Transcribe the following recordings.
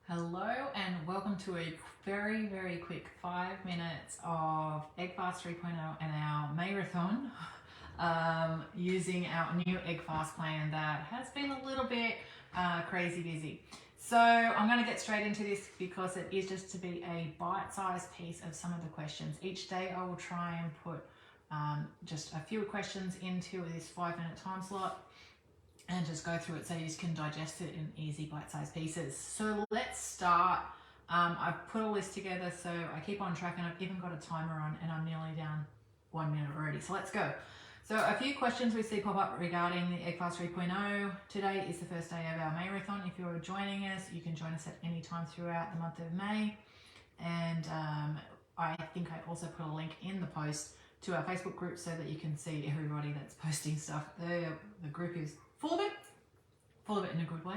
Hello and welcome to a very quick 5 minutes of Egg Fast 3.0 and our May Rathon using our new Egg Fast plan that has been a little bit crazy busy. So I'm going to get straight into this because it is just to be a bite-sized piece of some of the questions. Each day I will try and put just a few questions into this 5-minute time slot and just go through it so you can digest it in easy bite-sized pieces. So let's start. I've put a list together so I keep on track, and I've even got a timer on, and I'm nearly down 1 minute already. So let's go. So a few questions we see pop up regarding the Egg Fast 3.0. Today is the first day of our May Rathon. If you're joining us, you can join us at any time throughout the month of May. And I think I also put a link in the post to our Facebook group so that you can see everybody that's posting stuff. The group is full of it in a good way.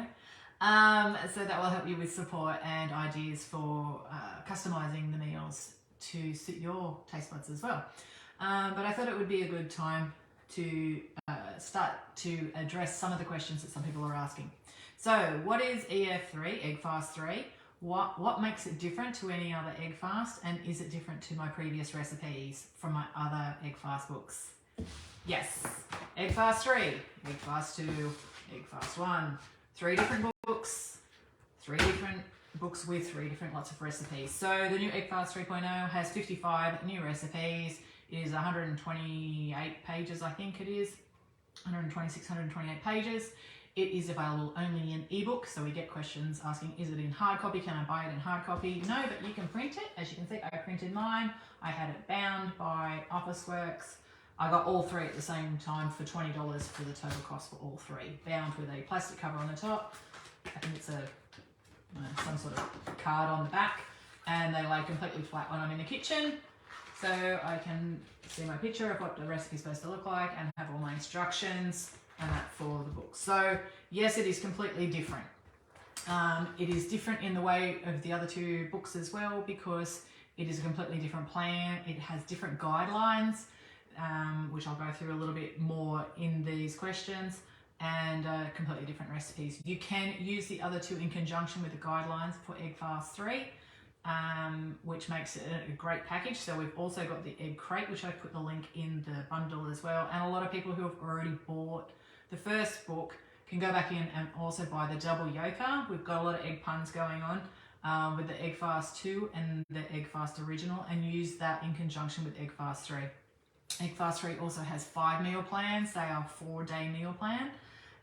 So that will help you with support and ideas for customizing the meals to suit your taste buds as well. But I thought it would be a good time to start to address some of the questions that some people are asking. So what is EF3, Egg Fast 3? What makes it different to any other Egg Fast, and is it different to my previous recipes from my other Egg Fast books? Yes, Egg Fast 3, Egg Fast 2, Egg Fast 1, 3 different books, 3 different books with 3 different lots of recipes. So the new Egg Fast 3.0 has 55 new recipes. It is 128 pages, I think it is, 126, 128 pages. It is available only in ebook, so we get questions asking, is it in hard copy? Can I buy it in hard copy? No, but you can print it. As you can see, I printed mine. I had it bound by Officeworks. I got all 3 at the same time for $20 for the total cost for all 3. Bound with a plastic cover on the top. I think it's some sort of card on the back, and they lay completely flat when I'm in the kitchen, so I can see my picture of what the recipe is supposed to look like and have all my instructions and that for the book. So yes, it is completely different. It is different in the way of the other 2 books as well, because it is a completely different plan. It has different guidelines, which I'll go through a little bit more in these questions, and completely different recipes. You can use the other 2 in conjunction with the guidelines for Egg Fast 3, which makes it a great package. So we've also got the egg crate, which I put the link in the bundle as well. And a lot of people who have already bought the first book can go back in and also buy the double yolker. We've got a lot of egg puns going on with the Egg Fast 2 and the Egg Fast Original, and use that in conjunction with Egg Fast 3. Egg Fast 3 also has 5 meal plans. They are 4-day meal plan,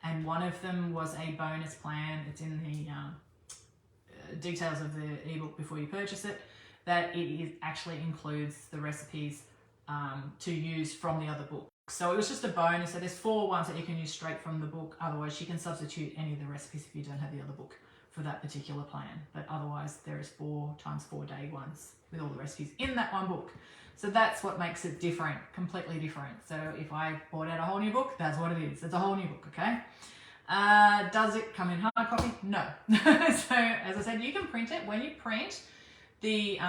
and one of them was a bonus plan. It's in the details of the ebook before you purchase it, that it actually includes the recipes to use from the other book. So it was just a bonus. So there's 4 ones that you can use straight from the book. Otherwise, you can substitute any of the recipes if you don't have the other book for that particular plan. But otherwise, there is 4 times 4-day ones with all the recipes in that one book. So that's what makes it different, completely different. So if I bought out a whole new book, that's what it is. It's a whole new book, okay? Does it come in hard copy? No. So as I said, you can print it. When you print, the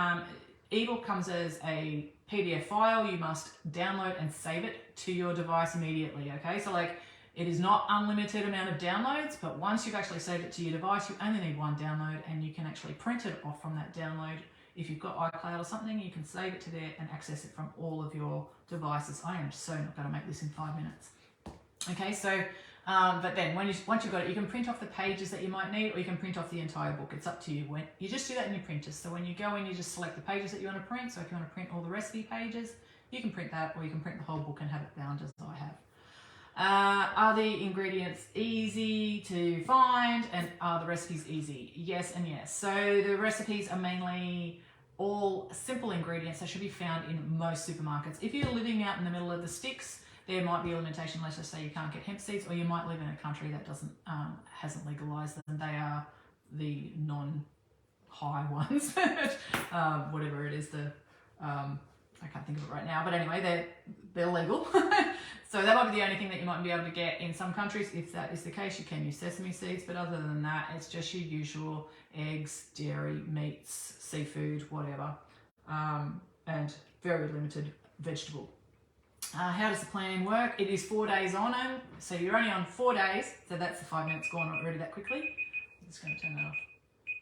ebook comes as a PDF file. You must download and save it to your device immediately, okay? So like, it is not unlimited amount of downloads, but once you've actually saved it to your device, you only need 1 download, and you can actually print it off from that download. If you've got iCloud or something, you can save it to there and access it from all of your devices. I am so not going to make this in 5 minutes. Okay, so, but then once you've got it, you can print off the pages that you might need, or you can print off the entire book. It's up to you. You just do that in your printers. So when you go in, you just select the pages that you want to print. So if you want to print all the recipe pages, you can print that, or you can print the whole book and have it bound as I have. Are the ingredients easy to find, and are the recipes easy? Yes and yes. So the recipes are mainly all simple ingredients that should be found in most supermarkets. If you're living out in the middle of the sticks, there might be a limitation. Let's just say you can't get hemp seeds, or you might live in a country that hasn't legalized them. They are the non-high ones, whatever it is. I can't think of it right now, but anyway, they're legal. So that might be the only thing that you might be able to get in some countries. If that is the case, you can use sesame seeds, but other than that, it's just your usual eggs, dairy, meats, seafood, whatever, and very limited vegetable. How does the plan work? It is 4 days on them, so you're only on 4 days, so that's the 5 minutes gone already that quickly. I'm just going to turn that off.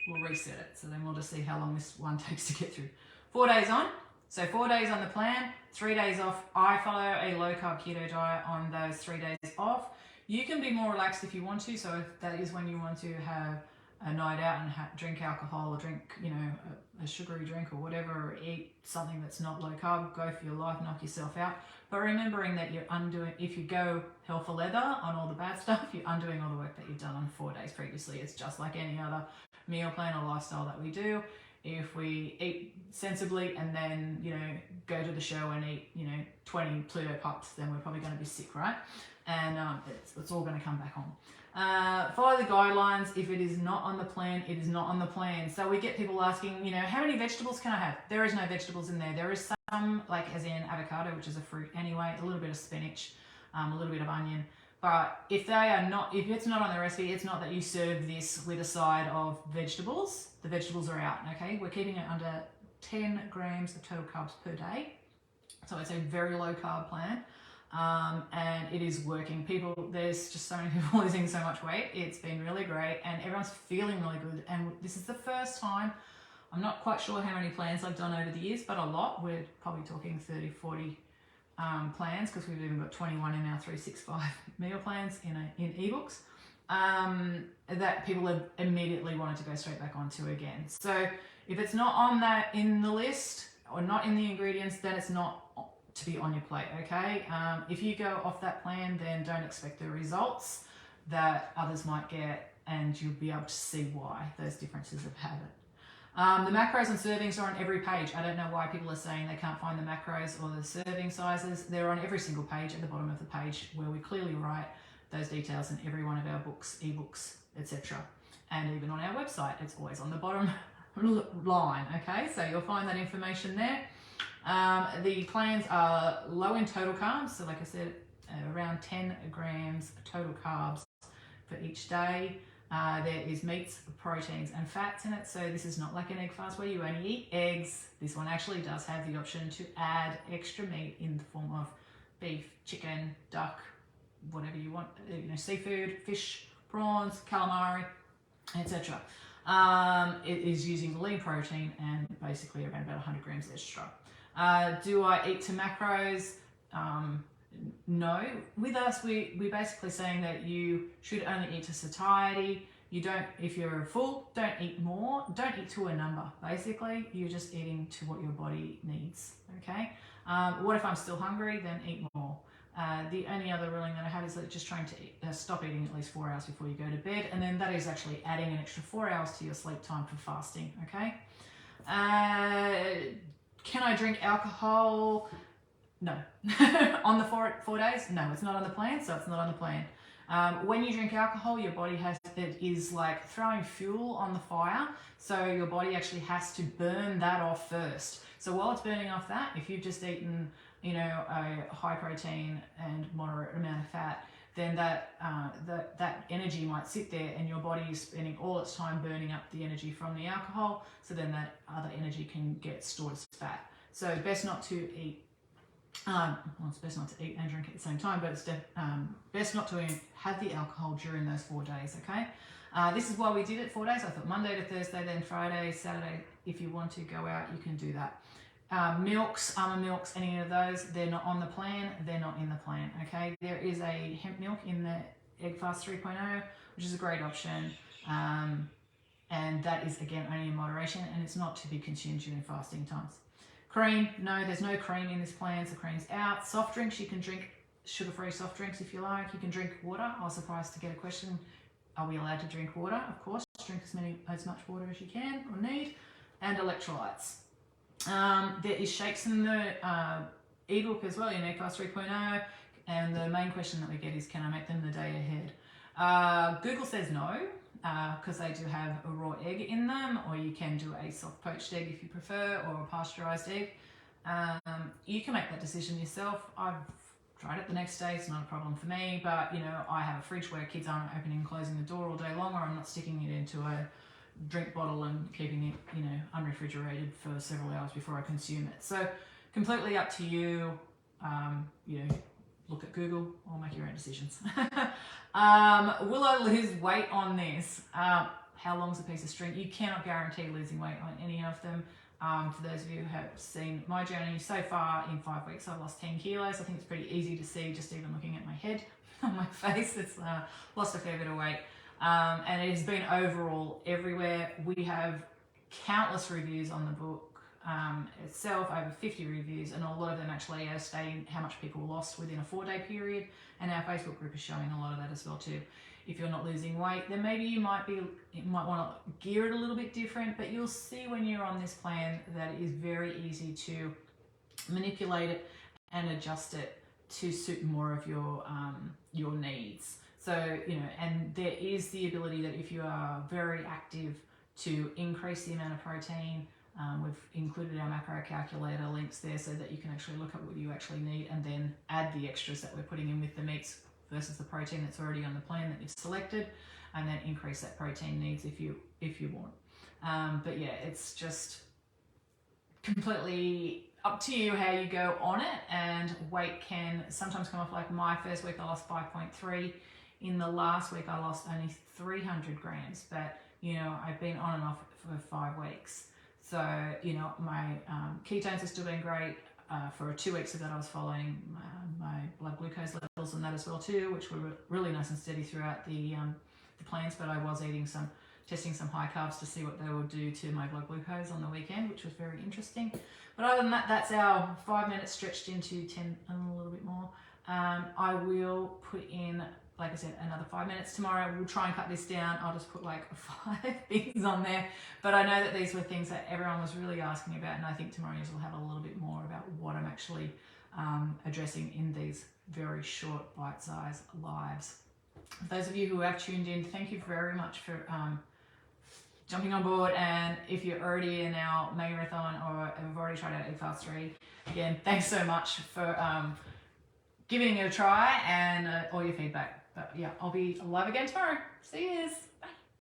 we'll reset it. So then we'll just see how long this one takes to get through. 4 days on. So 4 days on the plan, 3 days off. I follow a low carb keto diet on those 3 days off. You can be more relaxed if you want to. So if that is when you want to have a night out and drink alcohol or drink, you know, a sugary drink or whatever, or eat something that's not low carb, go for your life, knock yourself out. But remembering that you're undoing, if you go hell for leather on all the bad stuff, you're undoing all the work that you've done on 4 days previously. It's just like any other meal plan or lifestyle that we do. If we eat sensibly and then, you know, go to the show and eat, you know, 20 Pluto pups, then we're probably going to be sick, right? And it's all going to come back on. Follow the guidelines. If it is not on the plan, it is not on the plan. So we get people asking, you know, how many vegetables can I have? There is no vegetables in there. There is some, like as in avocado, which is a fruit anyway, a little bit of spinach, a little bit of onion. But if they are not, if it's not on the recipe, it's not that you serve this with a side of vegetables. The vegetables are out, okay? We're keeping it under 10 grams of total carbs per day. So it's a very low carb plan. And it is working. There's just so many people losing so much weight. It's been really great and everyone's feeling really good. And this is the first time, I'm not quite sure how many plans I've done over the years, but a lot. We're probably talking 30, 40 plans, because we've even got 21 in our 365 meal plans in ebooks, that people have immediately wanted to go straight back onto again. So if it's not on that in the list or not in the ingredients, then it's not to be on your plate, okay? If you go off that plan, then don't expect the results that others might get, and you'll be able to see why those differences of habit. The macros and servings are on every page. I don't know why people are saying they can't find the macros or the serving sizes. They're on every single page, at the bottom of the page, where we clearly write those details in every one of our books, ebooks, etc. And even on our website, it's always on the bottom line, okay? So you'll find that information there. The plans are low in total carbs, so like I said, around 10 grams total carbs for each day. There is meats, proteins and fats in it, so this is not like an egg fast where you only eat eggs. This one actually does have the option to add extra meat in the form of beef, chicken, duck, whatever you want, you know, seafood, fish, prawns, calamari, etc. It is using lean protein and basically around about 100 grams extra. Do I eat to macros? No. With us, we're basically saying that you should only eat to satiety. You don't, if you're full, don't eat more. Don't eat to a number. Basically, you're just eating to what your body needs, okay? What if I'm still hungry? Then eat more. The only other ruling that I have is that just trying to stop eating at least 4 hours before you go to bed, and then that is actually adding an extra 4 hours to your sleep time for fasting, okay? Can I drink alcohol? No. On the 4 days? No, it's not on the plan, so it's not on the plan. When you drink alcohol, your body it is like throwing fuel on the fire, so your body actually has to burn that off first. So while it's burning off that, if you've just eaten, you know, a high protein and moderate amount of fat, then that energy might sit there and your body is spending all its time burning up the energy from the alcohol, so then that other energy can get stored as fat. So best not to eat, well, it's best not to eat and drink at the same time, but it's best not to have the alcohol during those 4 days, okay? This is why we did it 4 days. I thought Monday to Thursday, then Friday, Saturday. If you want to go out, you can do that. Milks, almond milks, any of those, they're not on the plan, they're not in the plan, okay? There is a hemp milk in the Egg Fast 3.0, which is a great option, and that is, again, only in moderation, and it's not to be consumed during fasting times. Cream, no, there's no cream in this plan, so cream's out. Soft drinks, you can drink sugar-free soft drinks if you like. You can drink water. I was surprised to get a question, are we allowed to drink water? Of course, drink as much water as you can or need, and electrolytes. There is shakes in the ebook as well, in Egg Fast 3.0, and the main question that we get is, can I make them the day ahead? Google says no, because they do have a raw egg in them, or you can do a soft poached egg if you prefer, or a pasteurized egg. You can make that decision yourself. I've tried it the next day, it's not a problem for me, but you know, I have a fridge where kids aren't opening and closing the door all day long, or I'm not sticking it into a drink bottle and keeping it, you know, unrefrigerated for several hours before I consume it. So completely up to you. You know, look at Google or make your own decisions. Will I lose weight on this? how long's a piece of string. You cannot guarantee losing weight on any of them. For those of you who have seen my journey so far, in 5 weeks I've lost 10 kilos. I think it's pretty easy to see just even looking at my head, on my face. It's lost a fair bit of weight. And it has been overall everywhere. We have countless reviews on the book itself, over 50 reviews, and a lot of them actually are stating how much people lost within a 4-day period. And our Facebook group is showing a lot of that as well too. If you're not losing weight, then maybe you might want to gear it a little bit different, but you'll see when you're on this plan that it is very easy to manipulate it and adjust it to suit more of your needs. So, you know, and there is the ability that if you are very active to increase the amount of protein. We've included our macro calculator links there so that you can actually look at what you actually need and then add the extras that we're putting in with the meats versus the protein that's already on the plan that you've selected, and then increase that protein needs if you want. But yeah, it's just completely up to you how you go on it, and weight can sometimes come off. Like my first week I lost 5.3. In the last week I lost only 300 grams, but you know, I've been on and off for 5 weeks. So, you know, my ketones are still doing great. For 2 weeks of that I was following my blood glucose levels and that as well too, which were really nice and steady throughout the plans, but I was testing some high carbs to see what they will do to my blood glucose on the weekend, which was very interesting. But other than that, that's our 5 minutes stretched into 10 and a little bit more. I will put in, like I said, another 5 minutes tomorrow. We'll try and cut this down. I'll just put like 5 things on there. But I know that these were things that everyone was really asking about, and I think tomorrow we'll have a little bit more about what I'm actually addressing in these very short bite-sized lives. Those of you who have tuned in, thank you very much for jumping on board. And if you're already in our May Rathon or have already tried out Egg Fast 3, again, thanks so much for giving it a try and all your feedback. But yeah, I'll be live again tomorrow. See yous. Bye.